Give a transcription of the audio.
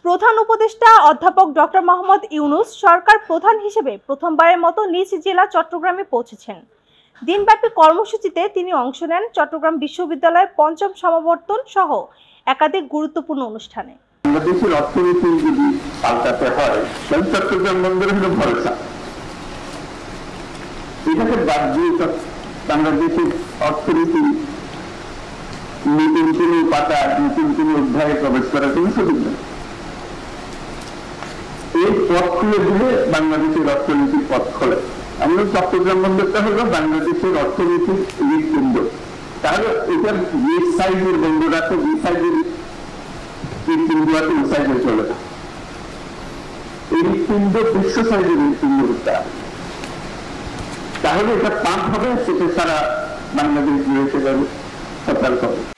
প্রধান উপদেষ্টা অধ্যাপক ডক্টর মোহাম্মদ ইউনূস সরকার প্রধান হিসেবে প্রথমবারের মতো নিজ জেলা চট্টগ্রামে পৌঁছেছেন। দিনব্যাপী কর্মসূচিতে তিনি অংশ নেন চট্টগ্রাম বিশ্ববিদ্যালয়ের পঞ্চম সমাবর্তন সহ একাধিক গুরুত্বপূর্ণ অনুষ্ঠানে। বাংলাদেশের অর্থনীতি যদি পাল্টাতে হয় তাহলে চট্টগ্রাম বন্দর হলো ভরসা। এটাকে বাদ দিয়ে বাংলাদেশের অর্থনীতি নতুন কোনো পাতা নতুন কোনো অধ্যায়ে প্রবেশ করার কোনো সুযোগ নেই। এই পথ খুলে দিলে বাংলাদেশের অর্থনীতির পথ খোলে। আমাদের চট্টগ্রাম বন্দরটা হলো বাংলাদেশের অর্থনীতির হৃদপিণ্ড। তাহলে এটার যে সাইজের বন্দর আছে যে সাইজের হৃদপিণ্ড আছে ওই সাইজে চলে না। এই হৃদপিণ্ড বিশ্ব সাইজের হৃদপিণ্ড করতে হবে। তাহলে এটা পাম্প হবে, সেটা সারা বাংলাদেশ ঘুরে এসে যাবে সরকার হবে।